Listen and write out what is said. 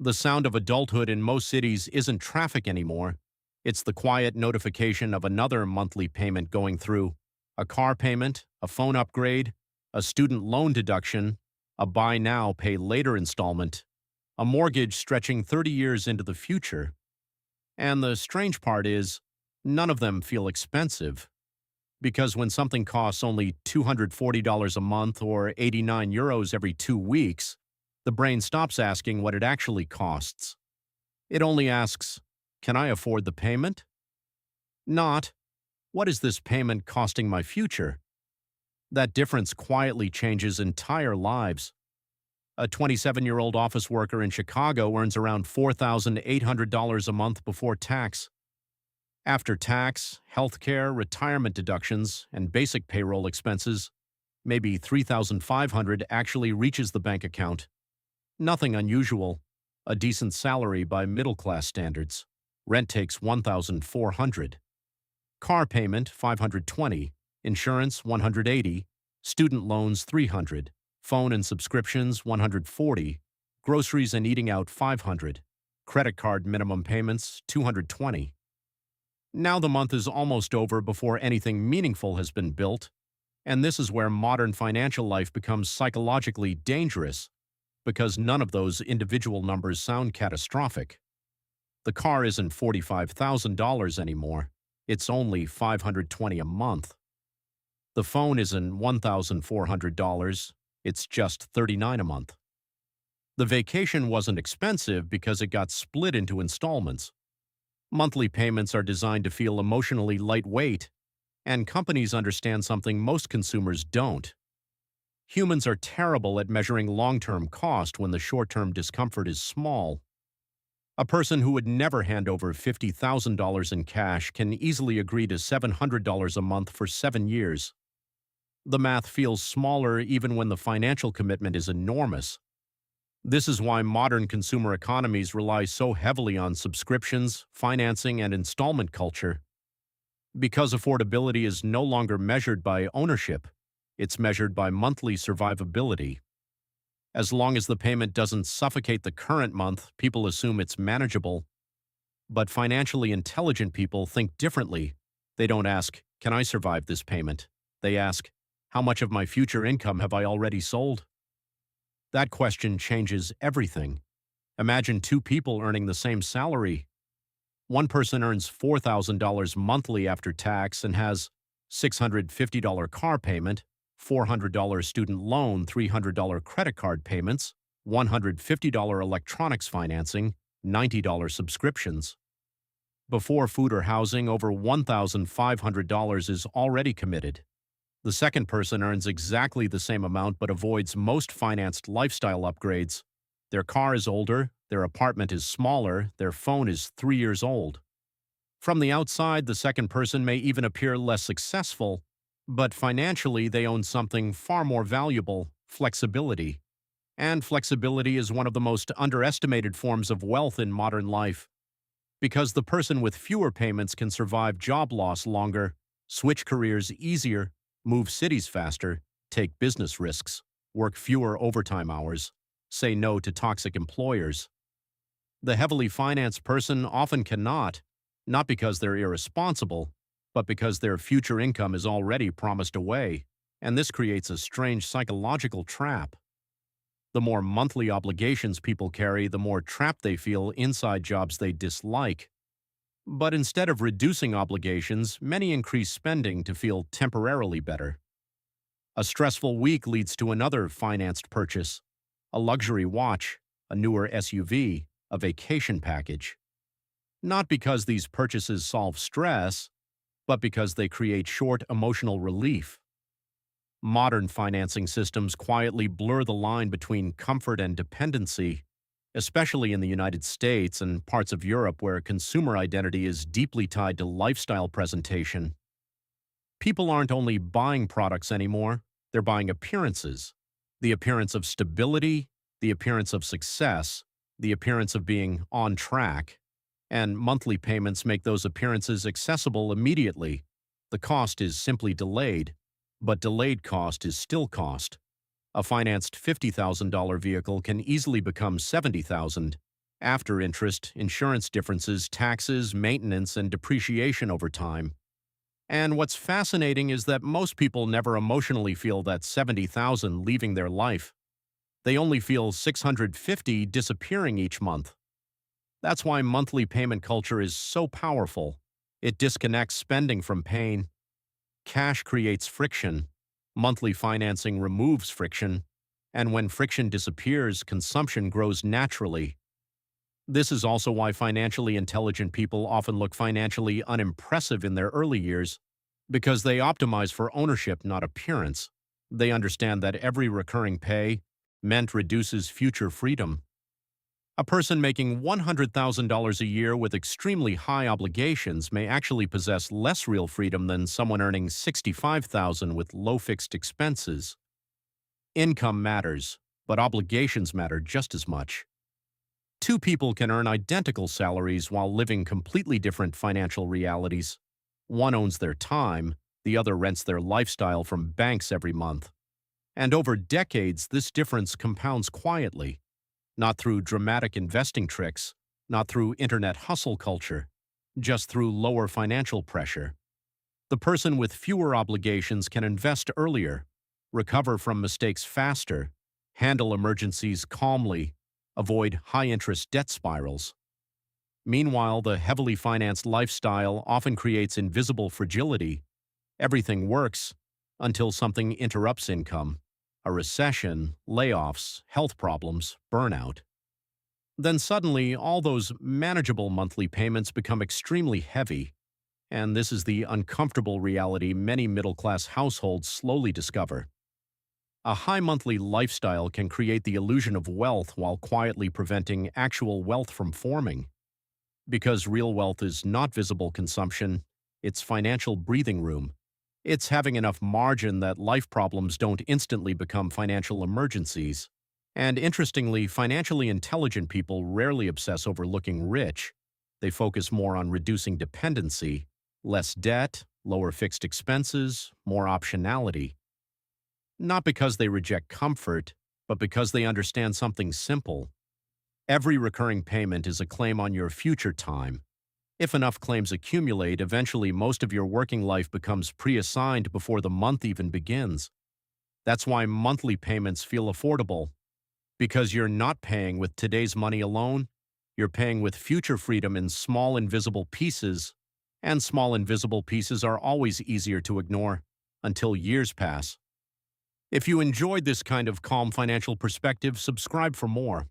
The sound of adulthood in most cities isn't traffic anymore. It's the quiet notification of another monthly payment going through. A car payment, a phone upgrade, a student loan deduction, a buy now, pay later installment, a mortgage stretching 30 years into the future. And the strange part is, none of them feel expensive. Because when something costs only $240 a month or €89 every 2 weeks, the brain stops asking what it actually costs. It only asks, can I afford the payment? Not, what is this payment costing my future? That difference quietly changes entire lives. A 27-year-old office worker in Chicago earns around $4,800 a month before tax. After tax, healthcare, retirement deductions, and basic payroll expenses, maybe $3,500 actually reaches the bank account. Nothing unusual. A decent salary by middle-class standards. Rent takes $1,400. Car payment $520. Insurance $180. Student loans $300. Phone and subscriptions $140. Groceries and eating out $500. Credit card minimum payments $220. Now the month is almost over before anything meaningful has been built, and this is where modern financial life becomes psychologically dangerous, because none of those individual numbers sound catastrophic. The car isn't $45,000 anymore. It's only $520 a month. The phone isn't $1,400. It's just $39 a month. The vacation wasn't expensive because it got split into installments. Monthly payments are designed to feel emotionally lightweight, and companies understand something most consumers don't. Humans are terrible at measuring long-term cost when the short-term discomfort is small. A person who would never hand over $50,000 in cash can easily agree to $700 a month for 7 years. The math feels smaller even when the financial commitment is enormous. This is why modern consumer economies rely so heavily on subscriptions, financing, and installment culture. Because affordability is no longer measured by ownership, it's measured by monthly survivability. As long as the payment doesn't suffocate the current month, people assume it's manageable. But financially intelligent people think differently. They don't ask, can I survive this payment? They ask, how much of my future income have I already sold? That question changes everything. Imagine two people earning the same salary. One person earns $4,000 monthly after tax and has $650 car payment, $400 student loan, $300 credit card payments, $150 electronics financing, $90 subscriptions. Before food or housing, over $1,500 is already committed. The second person earns exactly the same amount but avoids most financed lifestyle upgrades. Their car is older, their apartment is smaller, their phone is 3 years old. From the outside, the second person may even appear less successful, but financially they own something far more valuable: flexibility. And flexibility is one of the most underestimated forms of wealth in modern life. Because the person with fewer payments can survive job loss longer, switch careers easier, move cities faster, take business risks, work fewer overtime hours, say no to toxic employers. The heavily financed person often cannot, not because they're irresponsible, but because their future income is already promised away, and this creates a strange psychological trap. The more monthly obligations people carry, the more trapped they feel inside jobs they dislike. But instead of reducing obligations, many increase spending to feel temporarily better. A stressful week leads to another financed purchase: a luxury watch, a newer SUV, a vacation package. Not because these purchases solve stress, but because they create short emotional relief. Modern financing systems quietly blur the line between comfort and dependency, especially in the United States and parts of Europe where consumer identity is deeply tied to lifestyle presentation. People aren't only buying products anymore, they're buying appearances. The appearance of stability, the appearance of success, the appearance of being on track. And monthly payments make those appearances accessible immediately. The cost is simply delayed, but delayed cost is still cost. A financed $50,000 vehicle can easily become $70,000, after interest, insurance differences, taxes, maintenance, and depreciation over time. And what's fascinating is that most people never emotionally feel that 70,000 leaving their life. They only feel 650 disappearing each month. That's why monthly payment culture is so powerful. It disconnects spending from pain. Cash creates friction. Monthly financing removes friction. And when friction disappears, consumption grows naturally. This is also why financially intelligent people often look financially unimpressive in their early years, because they optimize for ownership, not appearance. They understand that every recurring pay meant reduces future freedom. A person making $100,000 a year with extremely high obligations may actually possess less real freedom than someone earning $65,000 with low fixed expenses. Income matters, but obligations matter just as much. Two people can earn identical salaries while living completely different financial realities. One owns their time, the other rents their lifestyle from banks every month. And over decades, this difference compounds quietly. Not through dramatic investing tricks, not through internet hustle culture, just through lower financial pressure. The person with fewer obligations can invest earlier, recover from mistakes faster, handle emergencies calmly, avoid high-interest debt spirals. Meanwhile, the heavily financed lifestyle often creates invisible fragility. Everything works until something interrupts income. A recession, layoffs, health problems, burnout. Then suddenly, all those manageable monthly payments become extremely heavy, and this is the uncomfortable reality many middle-class households slowly discover. A high monthly lifestyle can create the illusion of wealth while quietly preventing actual wealth from forming. Because real wealth is not visible consumption, it's financial breathing room. It's having enough margin that life problems don't instantly become financial emergencies. And interestingly, financially intelligent people rarely obsess over looking rich. They focus more on reducing dependency, less debt, lower fixed expenses, more optionality. Not because they reject comfort, but because they understand something simple. Every recurring payment is a claim on your future time. If enough claims accumulate, eventually most of your working life becomes pre-assigned before the month even begins. That's why monthly payments feel affordable. Because you're not paying with today's money alone, you're paying with future freedom in small invisible pieces, and small invisible pieces are always easier to ignore until years pass. If you enjoyed this kind of calm financial perspective, subscribe for more.